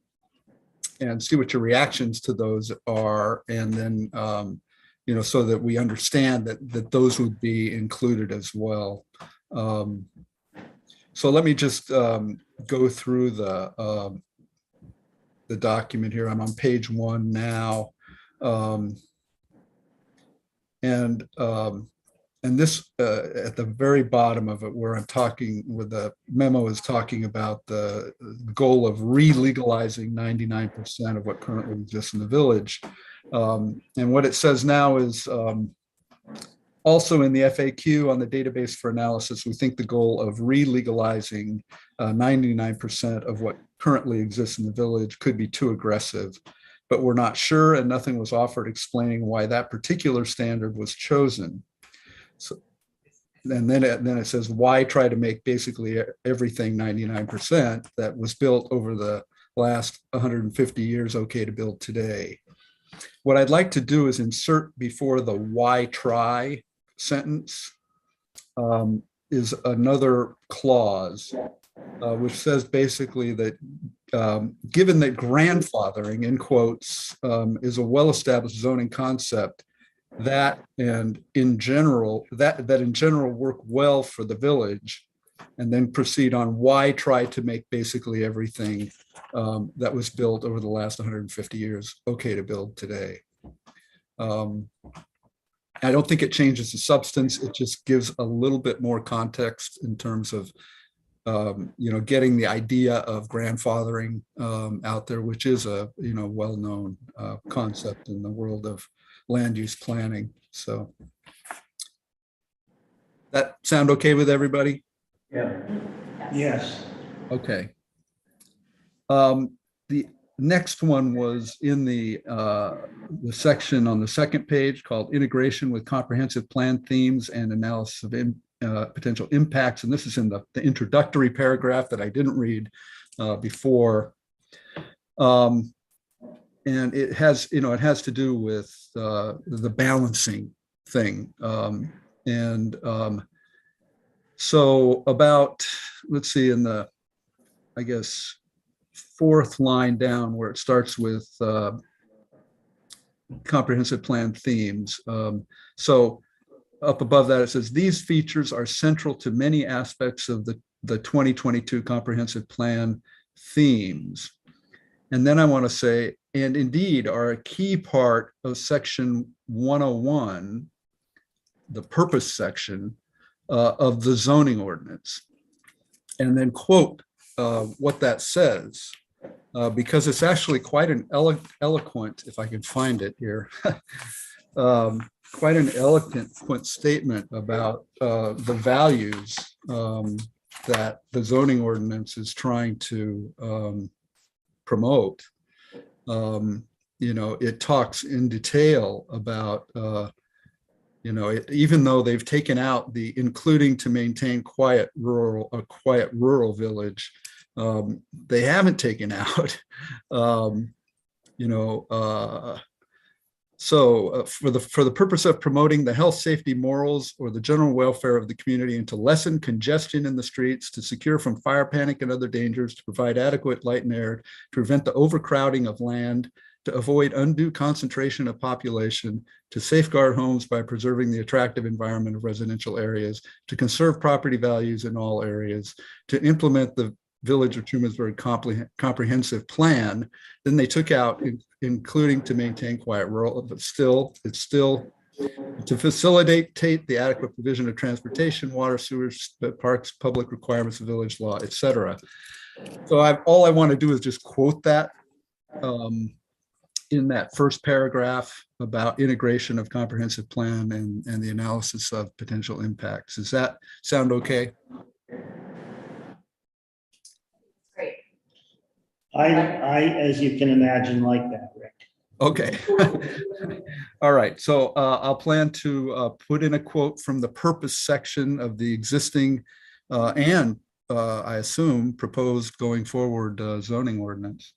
see what your reactions to those are. And then, so that we understand that those would be included as well. So let me just go through the document here. I'm on page 1 now. And this at the very bottom of it, where I'm talking, where the memo is talking about the goal of re-legalizing 99% of what currently exists in the village. And what it says now is, also in the FAQ on the database for analysis, we think the goal of re-legalizing 99% of what currently exists in the village could be too aggressive, but we're not sure, and nothing was offered explaining why that particular standard was chosen. So, and then it says, why try to make basically everything 99% that was built over the last 150 years okay to build today? What I'd like to do is insert before the why try sentence is another clause which says basically that given that grandfathering, in quotes, is a well-established zoning concept that in general work well for the village, and then proceed on why try to make basically everything that was built over the last 150 years okay to build today. I don't think it changes the substance. It just gives a little bit more context in terms of getting the idea of grandfathering out there, which is a well-known concept in the world of land use planning. So that sound okay with everybody? Yeah. Yes. Okay. The next one was in the section on the second page called Integration with Comprehensive Plan Themes and Analysis of Potential Impacts. And this is in the introductory paragraph that I didn't read before. And it has to do with the balancing thing. So about, let's see, in the, I guess, 4th line down where it starts with comprehensive plan themes. So up above that, it says, these features are central to many aspects of the 2022 comprehensive plan themes. And then I want to say, and indeed are a key part of section 101, the purpose section of the zoning ordinance. And then quote what that says, because it's actually quite an eloquent, if I can find it here, quite an eloquent statement about the values that the zoning ordinance is trying to promote. It talks in detail about, even though they've taken out the including to maintain a quiet rural village, they haven't taken out, so for the purpose of promoting the health, safety, morals, or the general welfare of the community, and to lessen congestion in the streets, to secure from fire, panic, and other dangers, to provide adequate light and air, to prevent the overcrowding of land, to avoid undue concentration of population, to safeguard homes by preserving the attractive environment of residential areas, to conserve property values in all areas, to implement the Village of Trumansburg comprehensive plan. Then they took out including to maintain quiet rural, but it's still to facilitate the adequate provision of transportation, water, sewers, parks, public requirements of village law, etc. So all I want to do is just quote that in that first paragraph about integration of comprehensive plan and the analysis of potential impacts. Does that sound okay? Great. I, as you can imagine, like that, Rick. Okay. All right. So I'll plan to put in a quote from the purpose section of the existing and I assume proposed going forward zoning ordinance.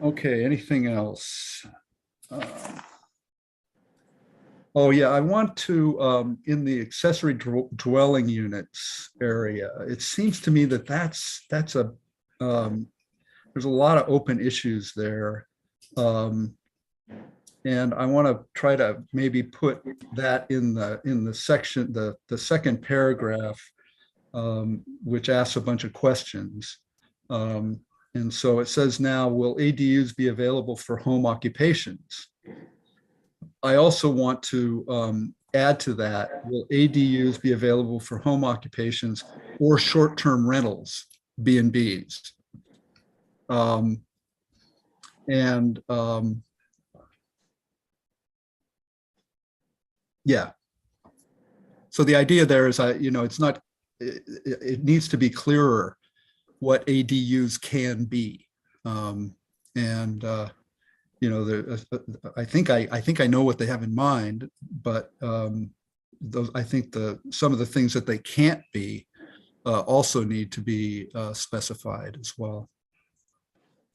Okay, anything else? Oh, yeah, I want to, in the accessory dwelling units area, it seems to me that that's there's a lot of open issues there. And I want to try to maybe put that in the section, the second paragraph, which asks a bunch of questions. And so it says now, will ADUs be available for home occupations? I also want to add to that, will ADUs be available for home occupations or short-term rentals, B&Bs? Yeah. So the idea there is, it's not, it needs to be clearer what ADUs can be. I think I know what they have in mind, but I think some of the things that they can't be also need to be specified as well.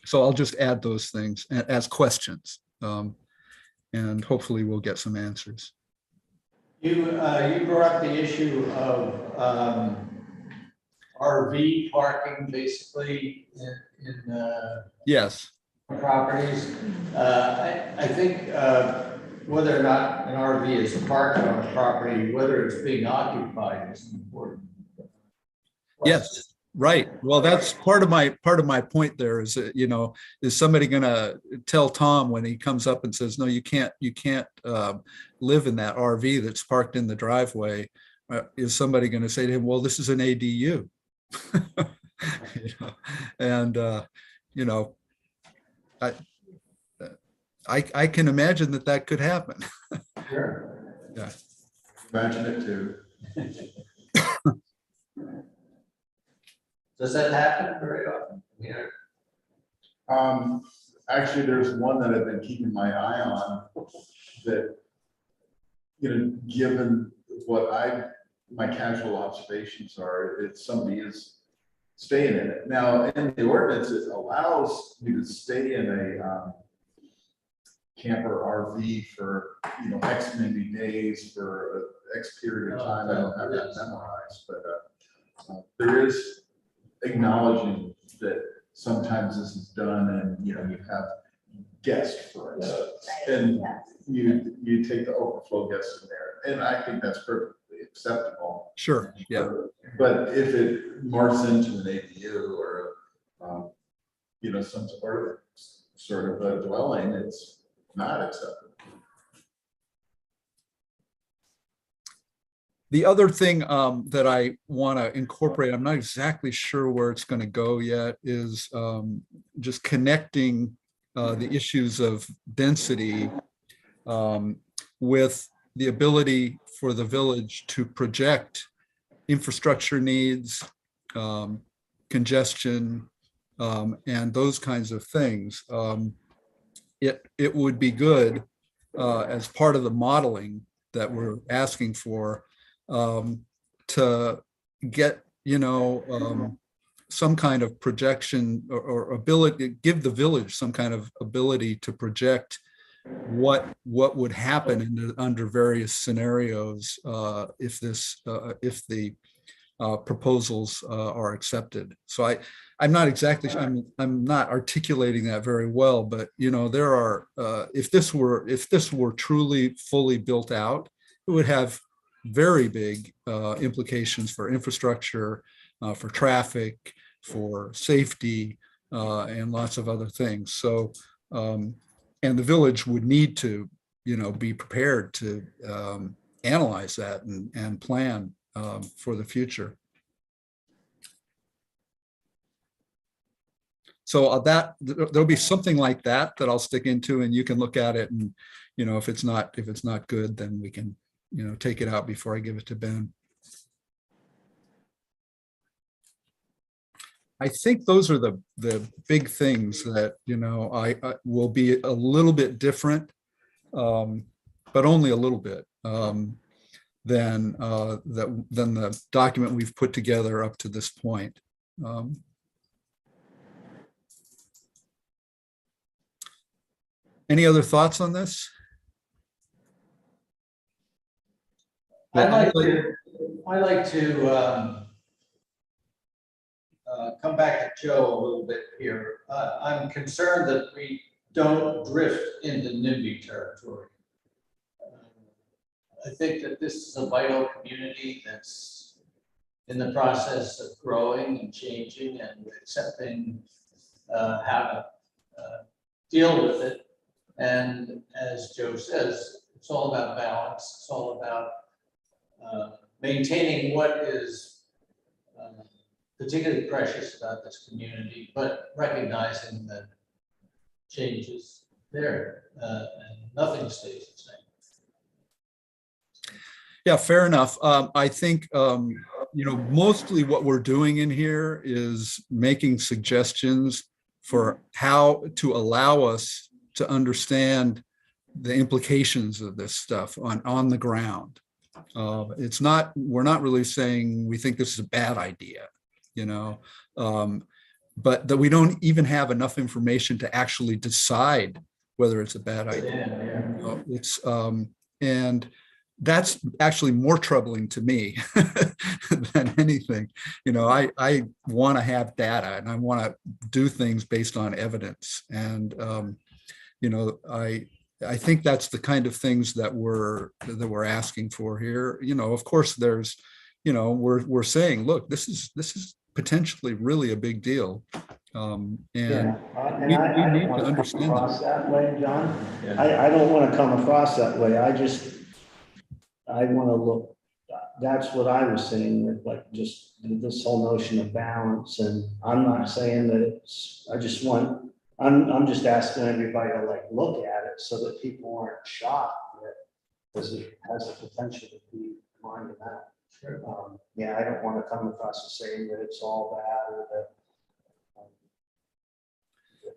So I'll just add those things as questions, and hopefully we'll get some answers. You brought up the issue of RV parking basically in Yes. properties. I think whether or not an RV is parked on a property, whether it's being occupied is important. Yes, right. Well, that's part of my point there is, is somebody gonna tell Tom when he comes up and says, no, you can't live in that RV that's parked in the driveway? Is somebody gonna say to him, well, this is an ADU? And I can imagine that could happen. Sure. Yeah. Imagine it too. Does that happen very often? Yeah. Actually, there's one that I've been keeping my eye on that, given what my casual observations are, it's somebody is staying in it. Now, in the ordinance, it allows you to stay in a camper RV for, X many days for X period of time. I don't have that memorized, but there is acknowledging that sometimes this is done and, you have guests, for instance, and you take the overflow guests in there. And I think that's perfectly acceptable. Sure. Yeah. But if it morphs into an ADU or, some sort of a dwelling, it's not acceptable. The other thing that I want to incorporate, I'm not exactly sure where it's going to go yet, is just connecting the issues of density with the ability for the village to project infrastructure needs, congestion, and those kinds of things. It would be good as part of the modeling that we're asking for, to get, some kind of projection or ability, give the village some kind of ability to project what would happen under various scenarios if the proposals are accepted. So I'm not articulating that very well, but there are if this were truly fully built out, it would have very big implications for infrastructure, for traffic, for safety, and lots of other things. So, and the village would need to, be prepared to analyze that and plan for the future. So there'll be something like that I'll stick into, and you can look at it, and if it's not good, then we can take it out before I give it to Ben. I think those are the big things that, you know, I will be a little bit different, but only a little bit, than the document we've put together up to this point. Any other thoughts on this? I'd like to come back to Joe a little bit here. I'm concerned that we don't drift into NIMBY territory. I think that this is a vital community that's in the process of growing and changing and accepting how to deal with it. And as Joe says, it's all about balance. It's all about maintaining what is particularly precious about this community, but recognizing that change is there and nothing stays the same. Yeah, fair enough. I think, you know, mostly what we're doing in here is making suggestions for how to allow us to understand the implications of this stuff on the ground. It's not, we're not really saying we think this is a bad idea, you know, but that we don't even have enough information to actually decide whether it's a bad idea. It's and that's actually more troubling to me than anything. You know, I want to have data and I want to do things based on evidence. And you know, I think that's the kind of things that we're asking for here. You know, of course, there's, you know, we're saying, look, this is potentially really a big deal. And we need to understand across that way, John. Yeah. I don't want to come across that way. I want to look, that's what I was saying with like just this whole notion of balance. And I'm not saying that it's, I'm just asking everybody to like look at it so that people aren't shocked that this has the potential to be mined out. Sure. Yeah, I don't want to come across as saying that it's all bad or that.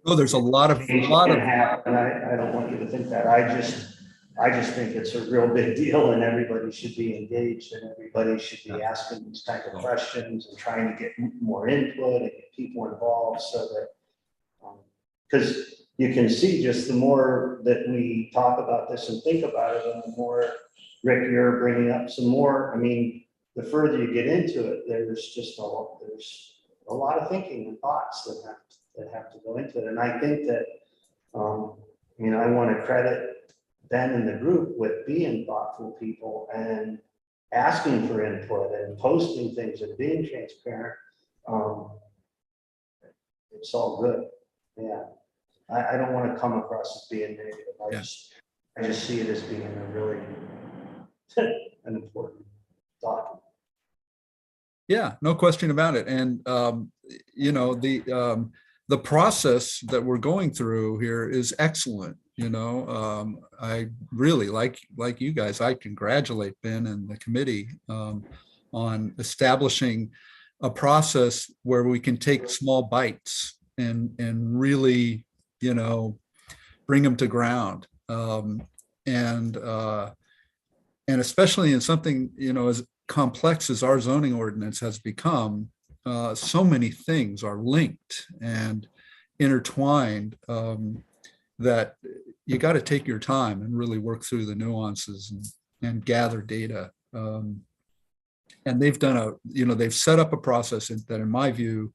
Oh, there's a lot of happen. I don't want you to think that. I just think it's a real big deal and everybody should be engaged and everybody should be asking these kinds of questions and trying to get more input and get people involved so that, because you can see just the more that we talk about this and think about it, and the more, Rick, you're bringing up some more. I mean, the further you get into it, there's a lot of thinking and thoughts that have to go into it. And I think that, you know, I want to credit Ben and the group with being thoughtful people and asking for input and posting things and being transparent. It's all good. Yeah. I don't want to come across as being negative. I just see it as being a really an important document. Yeah, no question about it. And you know, the process that we're going through here is excellent. You know, I really like you guys. I congratulate Ben and the committee on establishing a process where we can take small bites and really, you know, bring them to ground. And especially in something, you know, as complex as our zoning ordinance has become, so many things are linked and intertwined that you got to take your time and really work through the nuances and gather data. And they've done they've set up a process that in my view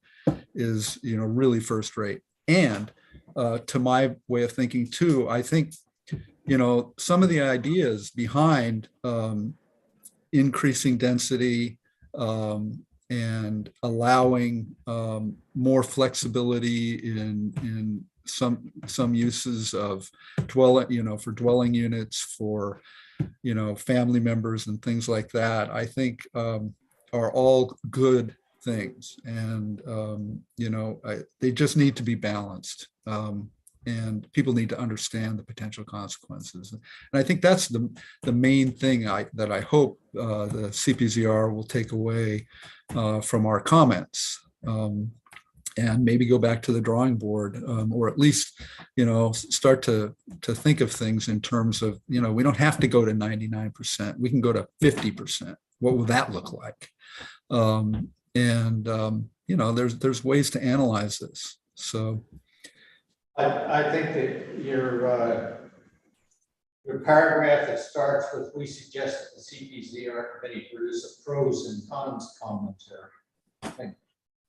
is, you know, really first rate. And to my way of thinking too, I think, you know, some of the ideas behind increasing density and allowing more flexibility in some uses of for dwelling units, for, you know, family members and things like that, I think are all good things. And, you know, they just need to be balanced. And people need to understand the potential consequences. And I think that's the main thing that I hope the CPZR will take away from our comments. and maybe go back to the drawing board, or at least, start to think of things in terms of, we don't have to go to 99%. We can go to 50%. What will that look like? There's ways to analyze this. So I think that your paragraph that starts with, we suggest that the CPZR committee produce a pros and cons commentary. I think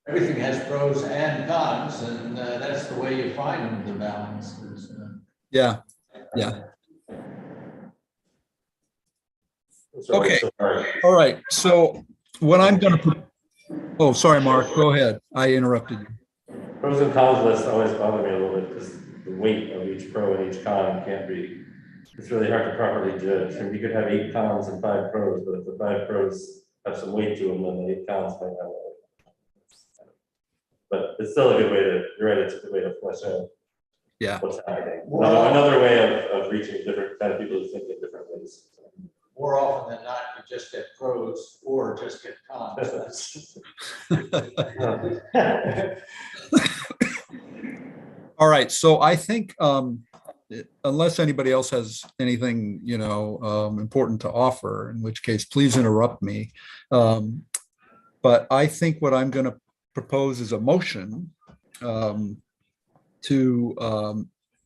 everything has pros and cons, and that's the way you find the balance. yeah. Okay. All right. So what I'm going to, oh, sorry, Mark, go ahead. I interrupted you. Pros and cons lists always bother me a little bit because the weight of each pro and each con can't be, it's really hard to properly judge. And you could have 8 cons and 5 pros, but if the 5 pros have some weight to them, then the 8 cons might have. But it's still a good way to, you're right, it's a good way to flesh out what's happening. Another way of reaching different kind of people who think in different ways. More often than not, you just get pros or just get cons. All right. So I think, unless anybody else has anything, important to offer, in which case, please interrupt me. But I think what I'm going to propose is a motion to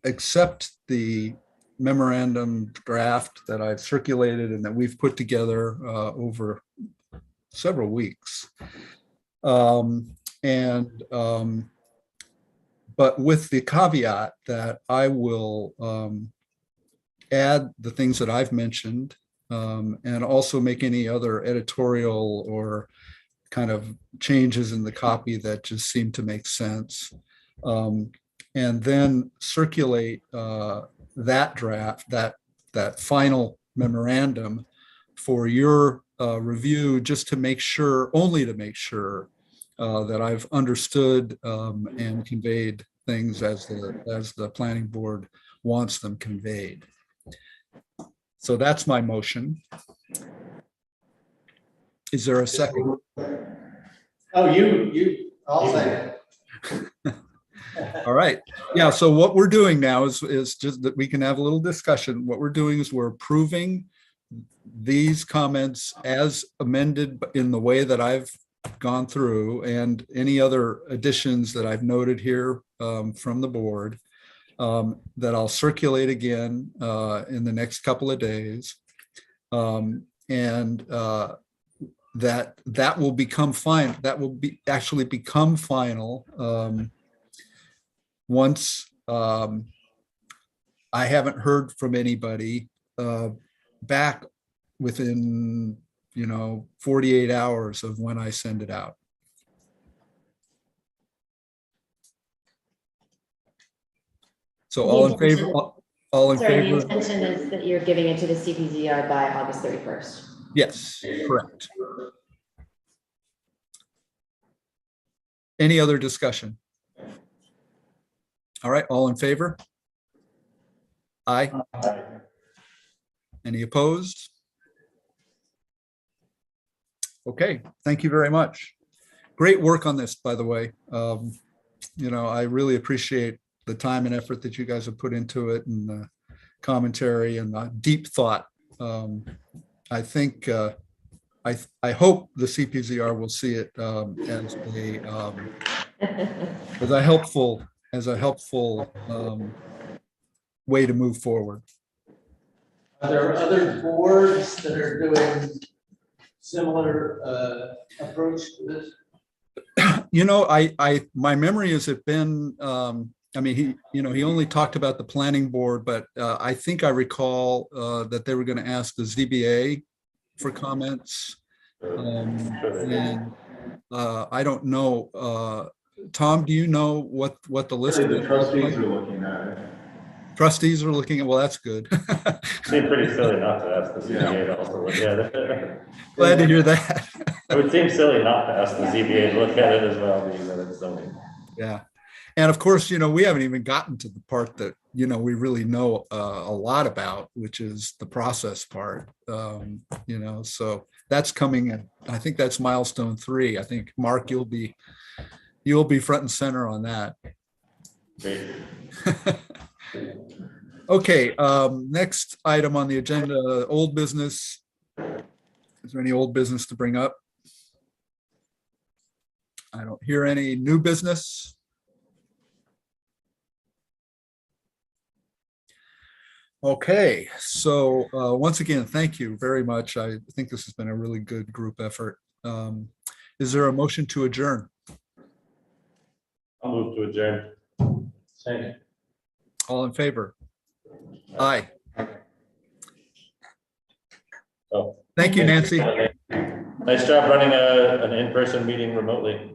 accept the memorandum draft that I've circulated and that we've put together over several weeks. But with the caveat that I will add the things that I've mentioned, and also make any other editorial or kind of changes in the copy that just seem to make sense. And then circulate that draft, that final memorandum for your review, just to make sure, only to make sure that I've understood and conveyed things as the planning board wants them conveyed. So that's my motion. Is there a second? Oh, I'll say it. All right. Yeah. So what we're doing now is just that we can have a little discussion. What we're doing is we're approving these comments as amended in the way that I've gone through, and any other additions that I've noted here from the board that I'll circulate again in the next couple of days. That will become fine. That will actually become final once I haven't heard from anybody back within 48 hours of when I send it out. So all in favor? All in Sorry, the favor? intention is that you're giving it to the CPZR by August 31st. Yes, correct. Any other discussion? All right, all in favor? Aye. Any opposed? Okay, thank you very much. Great work on this, by the way. I really appreciate the time and effort that you guys have put into it, and the commentary and the deep thought. I think, I hope the CPZR will see it as a helpful way to move forward. Are there other boards that are doing similar approach to this? My memory is it been, he only talked about the planning board, but I think I recall that they were going to ask the ZBA for comments. I don't know. Tom, do you know what the list The is? trustees are looking at it. Trustees are looking at, well, that's good. Seems pretty silly not to ask the ZBA to also look at it. Glad to hear that. It would seem silly not to ask the ZBA to look at it as well, being that it's zoning. Yeah. And of course, we haven't even gotten to the part that, we really know a lot about, which is the process part. So that's coming. And I think that's milestone 3. I think, Mark, you'll be You'll be front and center on that. Great. Okay, next item on the agenda, old business. Is there any old business to bring up? I don't hear any new business. Okay, so once again, thank you very much. I think this has been a really good group effort. Is there a motion to adjourn? I'll move to adjourn. Second. All in favor? Aye. Oh. Thank you, Nancy. Nice job running an in-person meeting remotely.